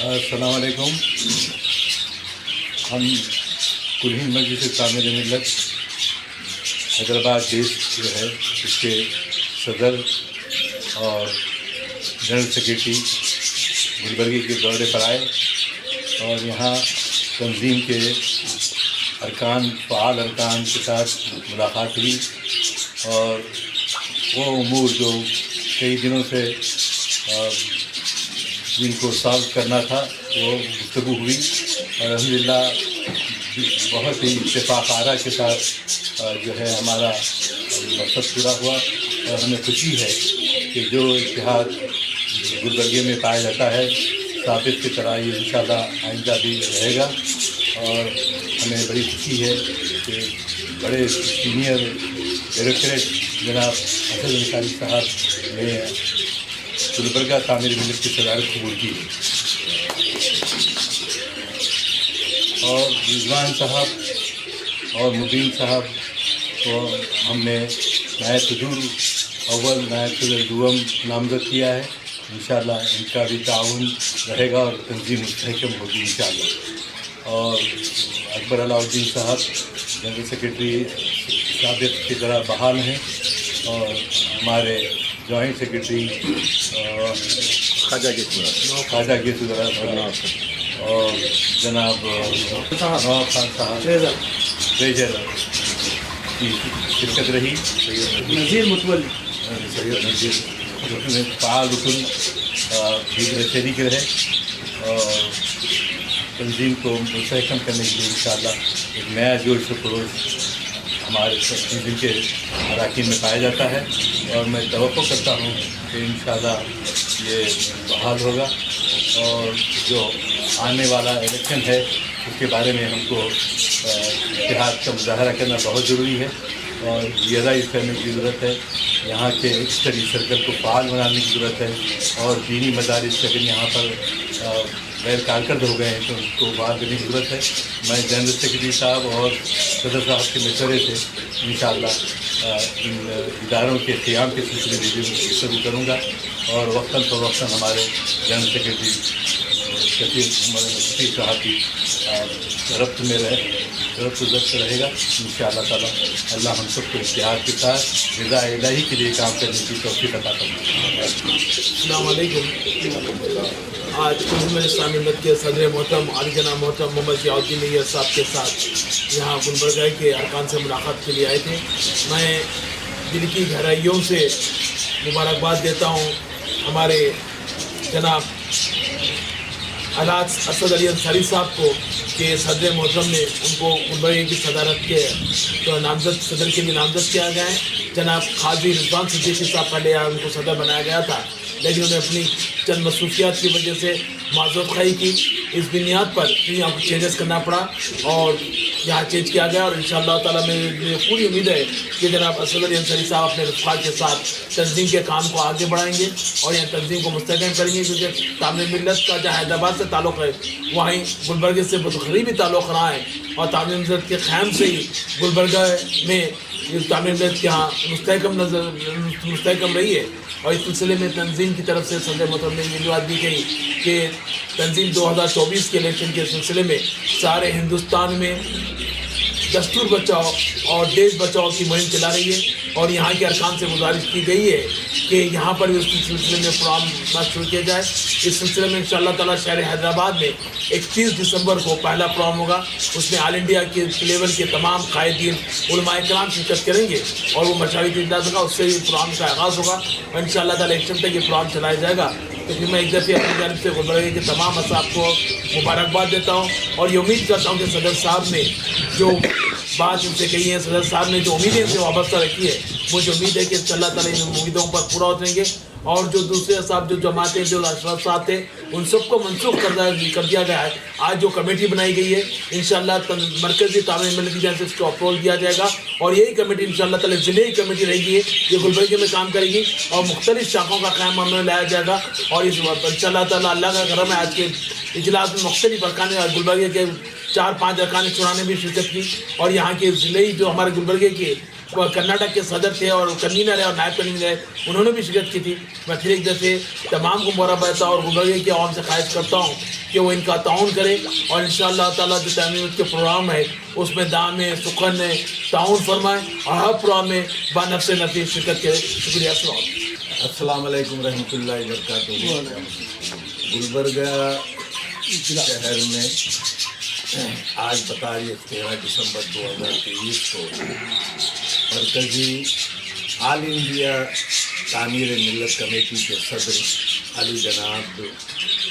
السلام علیکم. ہم کل ہند مجلس تعمیر ملت حیدرآباد دیش جو ہے اس کے صدر اور جنرل سیکریٹری گلبرگی کے دورے پر آئے اور یہاں تنظیم کے فعال ارکان کے ساتھ ملاقات ہوئی اور وہ امور جو کئی دنوں سے جن کو سالو کرنا تھا وہ گفتگو ہوئی اور الحمدللہ بہت ہی اتفاق آرا کے ساتھ جو ہے ہمارا مقصد پورا ہوا اور ہمیں خوشی ہے کہ جو اتحاد گلبرگے میں پایا جاتا ہے ثابت کی طرح یہ انشاءاللہ آئندہ بھی رہے گا. اور ہمیں بڑی خوشی ہے کہ بڑے سینئر ڈائریکٹریٹ جناب اسد انصاری صاحب نے گلبرگہ تعمیر ملت کی صدارت قبول کی اور رضوان صاحب اور مبین صاحب کو ہم نے نائب صدر اول نائب صدر دوم نامزد کیا ہے. انشاءاللہ ان کا بھی تعاون رہے گا اور تنظیم مستحکم ہوگی انشاءاللہ. اور اکبر علاء الدین صاحب جنرل سیکریٹری سابق کی طرح بحال ہیں اور ہمارے جوائنٹ سیکریٹری خواجہ گیسو اور جناب نواب خان صاحب ٹریجر کی شرکت رہی. نذیر متولی سید نذیر فعال رکن بھی شریک رہے اور تنظیم کو مستحکم کرنے کے لیے انشاءاللہ ایک نیا جوش و خروش ہمارے تنظیم کے اراکین میں پایا جاتا ہے اور میں توقع کرتا ہوں کہ انشاءاللہ یہ بحال ہوگا اور جو آنے والا الیکشن ہے اس کے بارے میں ہم کو اتحاد کا مظاہرہ کرنا بہت ضروری ہے اور ریئلائز کرنے کی ضرورت ہے. یہاں کے اسٹڈی سرکل کو فعال بنانے کی ضرورت ہے اور دینی مدارس سے اگر یہاں پر غیر کارکرد ہو گئے ہیں تو ان کو بحال کرنے کی ضرورت ہے. میں جنرل سیکریٹری صاحب اور صدر صاحب کے مشورے سے انشاءاللہ ان اداروں کے قیام کے سلسلے میں بھی شروع کروں گا اور وقتاً فوقتاً ہمارے جنرل سیکریٹری شفیع صاحب کی ربط میں رہے گا انشاءاللہ تعالیٰ. اللہ ہم سب کو اتحاد کے ساتھ رضا الہی کے لیے کام کرنے کی توفیق عطا فرمائے. السلام علیکم. آج کل اسلامی ملت کے صدر محترم علی جناب محترم محمد ضیاء الدین نیّر صاحب کے ساتھ یہاں گلبرگہ کے ارکان سے ملاقات کے لیے آئے تھے. میں دل کی گہرائیوں سے مبارکباد دیتا ہوں ہمارے جناب الحاج اسد علی انصاری صاحب کو کہ صدر محترم نے ان کو گلبرگہ کی صدارت کے نامزد صدر کے لیے نامزد کیا گیا ہے. جناب قاضی رضوان صدیقی صاحب پہلے ان کو صدر بنایا گیا تھا لیکن انہیں اپنی چند مصروفیات کی وجہ سے معذرت خواہی کی. اس بنیاد پر یہاں کو چینجز کرنا پڑا اور یہاں چینج کیا گیا اور انشاءاللہ تعالیٰ میں پوری امید ہے کہ جناب اسد علی انصاری صاحب اپنے رفقا کے ساتھ تنظیم کے کام کو آگے بڑھائیں گے اور یہاں تنظیم کو مستحکم کریں گے کیونکہ تعمیر ملت کا جہاں حیدرآباد سے تعلق ہے وہیں گلبرگہ سے بہت قریبی تعلق رہا ہے اور تعمیر ملت کے قیام سے ہی گلبرگہ میں تعمیر ملت کے یہاں مستحکم رہی ہے. اور اس سلسلے میں تنظیم کی طرف سے صدر محترم نے یہ بات دی گئی کہ تنظیم 2024 کے الیکشن کے سلسلے میں سارے ہندوستان میں دستور بچاؤ اور دیش بچاؤ کی مہم چلا رہی ہے اور یہاں کے ارکان سے گزارش کی گئی ہے کہ یہاں پر بھی اس سلسلے میں پروگرام شروع کیا جائے. اس سلسلے میں انشاءاللہ تعالیٰ شہر حیدرآباد میں 31 دسمبر کو پہلا پروگرام ہوگا. اس میں آل انڈیا کے لیول کے تمام قائدین علماء کرام شرکت کریں گے اور وہ مشاورتی اجلاس ہوگا. اس سے بھی پروگرام کا آغاز ہوگا اور انشاءاللہ تعالیٰ الیکشن تک یہ پروگرام چلایا جائے گا. تو پھر میں ایک دفعہ اپنی جانب سے گلبرگہ کے تمام اصحاب کو مبارکباد دیتا ہوں اور یہ امید کرتا ہوں کہ صدر صاحب نے جو بات ان سے کہی ہے صدر صاحب نے جو امیدیں سے وابستہ رکھی ہے مجھے امید ہے کہ اللہ تعالیٰ ان امیدوں پر پورا اتریں گے اور جو دوسرے صاحب جو جماعتیں جو اشرف صاحب تھے ان سب کو منسوخ کر دیا گیا ہے. آج جو کمیٹی بنائی گئی ہے انشاءاللہ مرکزی تعمیر ملت کی جانب سے اس کو اپروول دیا جائے گا اور یہی کمیٹی انشاءاللہ تعالیٰ ضلعی کمیٹی رہے گی یہ گلبرگہ میں کام کرے گی اور مختلف شاخوں کا قیام عمل میں لایا جائے گا. اور اس انشاءاللہ تعالیٰ اللہ کا کرم ہے آج کے اجلاس میں مختلف ارکان گلبرگہ کے 4-5 ارکان شورا نے بھی شرکت کی اور یہاں کے ضلعی جو ہمارے گلبرگہ کے वो कर्नाटक के सदर थे और कन्वीनर है और नायब कन्वीनर है, उन्होंने भी शिरकत की थी। मैं फिर एक दफ़े तमाम को मुबारकबाद और गुलबर्गे की आवाम से ख्वाहिश करता हूँ कि वो इनका ताउन करें और इंशाअल्लाह ताला जो तामीर के प्रोग्राम है उसमें दाम में सुखन में ताउन फरमाएँ और हर प्रोग्राम में बानफ़ से नफ़ी शिरकत करें। शुक्रिया। अस्सलाम वालेकुम रहमतुल्लाहि व बरकातुहू। गुलबर्गा शहर में आज बतारीख 13 दिसंबर 2023 को मरकज़ी ऑल इंडिया तामीर मिल्लत कमेटी के सदर अली जनाब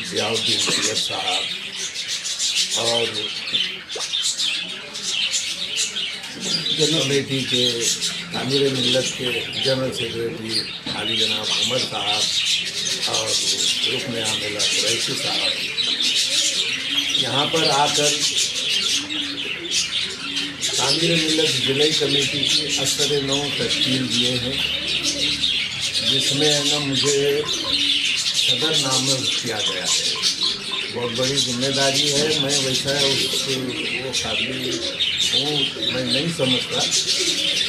ज़ियाउद्दीन नैयर साहब और कमेटी के तामीर मिल्लत के जनरल सेक्रेटरी अली जनाब उमर साहब और रुकन आमिला कुरैशी साहब यहाँ पर आकर तामीर मिल्लत ज़िले कमेटी की असर नौ तश्कील दिए हैं, जिसमें न मुझे सदर नामज़द किया गया है। बहुत बड़ी जिम्मेदारी है, मैं वैसा वो काबिल हूँ मैं नहीं समझता,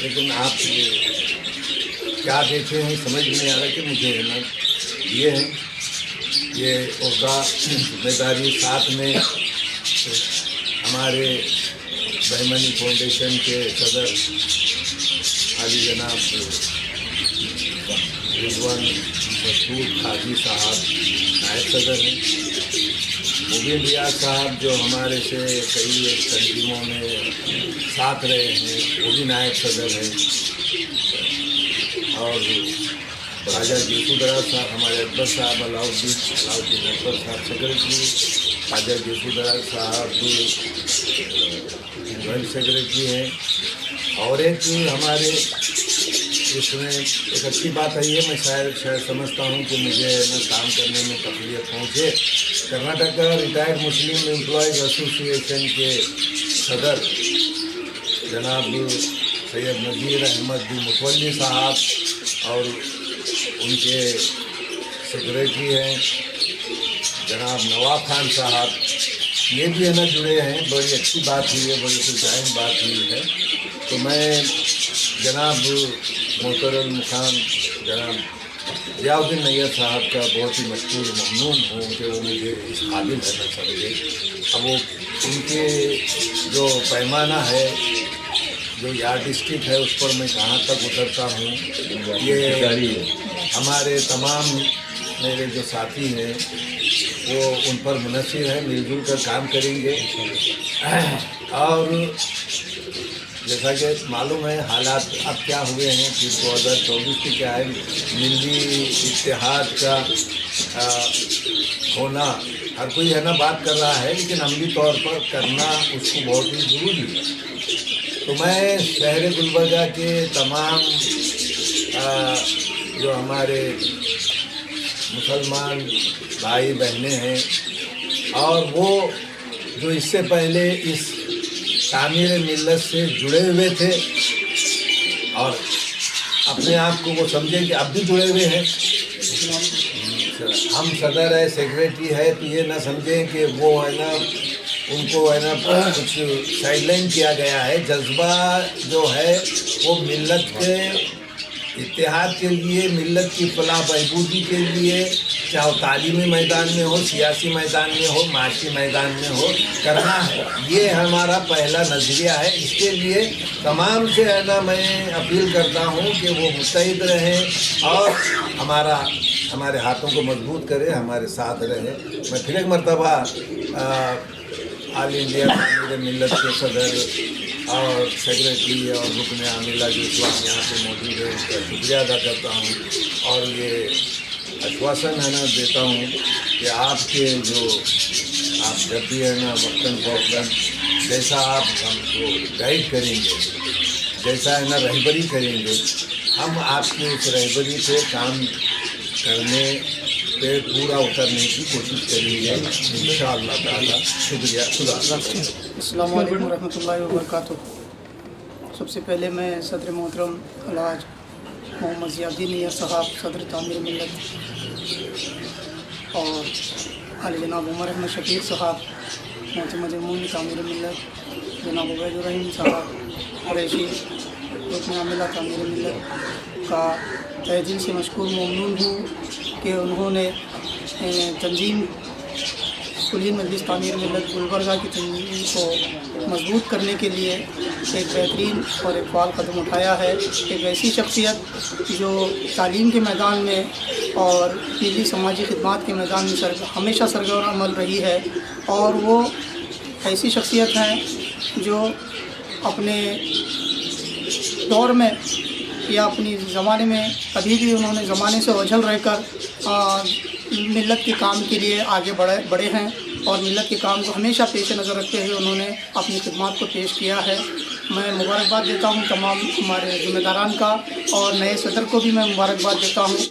लेकिन आप क्या देखे हैं समझ नहीं आ रहा कि मुझे है ना ये है ये ओहदा जिम्मेदारी। साथ में हमारे बहमनी फाउंडेशन के सदर अली जनाब रिजवान मसूद हाजी साहब नायब सदर हैं। मुबीन रियाज साहब जो हमारे से कई तंजीमों में साथ रहे हैं वो भी नायब सदर हैं। और राजा जेसूदरा साहब हमारे अकबर साहब अलाउद्दीन अकबर साहब सेक्रेटरी, राजा जेसूदरा साहब जॉइंट सेक्रेटरी हैं। और एक हमारे इसमें एक अच्छी बात है, ये मैं शायद समझता हूँ कि मुझे ना काम करने में तकलीफ पहुँचे, कर्नाटक रिटायर्ड मुस्लिम एम्प्लॉयज़ एसोसिएशन के सदर जनाब सैयद नज़ीर अहमद मुतवल्ली साहब और उनके सेक्रेटरी हैं जनाब नवाब खान साहब, ये भी है ना जुड़े हैं। बड़ी अच्छी बात हुई है, बड़ी खुशाइन बात हुई है। तो मैं जनाब मोहतरम मुकाम जनाब ज़ियाउद्दीन नैयर साहब का बहुत ही मशहूर ममनून हूँ कि वो मुझे इस काबिल है न समझे। अब वो उनके जो पैमाना है, जो यार्डस्टिक है, उस पर मैं कहाँ तक उतरता हूँ, ये हमारे तमाम मेरे जो साथी हैं वो उन पर मुनसिर है, मिलजुल कर काम करेंगे। और जैसा कि मालूम है हालात अब क्या हुए हैं कि 2024 की क्या है, मिली इत्तेहाद का होना हर कोई है ना बात कर रहा है, लेकिन अमली तौर पर करना उसको बहुत ही ज़रूरी है। तो मैं शहर गुलबर्गा के तमाम जो हमारे मुसलमान भाई बहनें हैं और वो जो इससे पहले इस तामीर मिल्लत से जुड़े हुए थे और अपने आप को वो समझे कि अब भी जुड़े हुए हैं, हम सदर है सेक्रेटरी है, तो ये ना समझें कि वो है ना उनको है ना कुछ साइडलाइन किया गया है। जज्बा जो है वो मिल्लत के इत्तेहाद के लिए, मिल्लत की फलाह बहबूदी के लिए, चाहे तालीमी मैदान में हो, सियासी मैदान में हो, माशी मैदान में हो, करना है। ये हमारा पहला नज़रिया है। इसके लिए तमाम से है ना मैं अपील करता हूँ कि वो मुस्तैद रहें और हमारे हाथों को मजबूत करें, हमारे साथ रहें। मैं फिर एक मरतबा ऑल इंडिया तामीर मिल्लत के सदर और सेक्रेटरी और रुकन आमिला जो इस वक्त यहाँ पे मौजूद है उनका शुक्रिया अदा करता हूँ और ये आश्वासन है ना देता हूँ कि आपके जो आप जब भी है ना वक्तन फ़ौक़न जैसा आप हमको गाइड करेंगे, जैसा है ना रहबरी करेंगे, हम आपकी उस रहबरी पे काम करने पे पूरा उतरने की कोशिश करेंगे इंशाअल्लाह ताला। शुक्रिया। अस्सलाम वालेकुम रहमतुल्लाहि व बरकातुहू। सबसे पहले मैं सदर मोहतरम अलहाज मोहम्मद ज़ियाउद्दीन नैयर साहब सदर तामीर मिल्लत और आले जनाब उमर अहमद शकीर साहब मोहतमद तामीर मिल्लत, जनाब उबैदुर रहीम साहब कुरैशी, सपोर्ट में मिला था। मेरे मिलत का तहे दिल से मशकूर ममनून हूँ कि उन्होंने तंजीम कुलीन मजलिस तामीर मिलत गुलबर्गा की तंजीम को मजबूत करने के लिए एक बेहतरीन और एक फाल कदम उठाया है। एक ऐसी शख्सियत जो तालीम के मैदान में और पीली समाजी खिदमात के मैदान में हमेशा सरगर्म अमल रही है, और वो ऐसी शख्सियत हैं जो अपने दौर में या अपनी ज़माने में कभी भी उन्होंने ज़माने से ओझल रहकर मिलत के काम के लिए आगे बढ़े हैं, और मिलत के काम को हमेशा पेश नज़र रखते हुए उन्होंने अपनी खिदमत को पेश किया है। मैं मुबारकबाद देता हूँ तमाम हमारे ज़िम्मेदारान का, और नए सदर को भी मैं मुबारकबाद देता हूँ।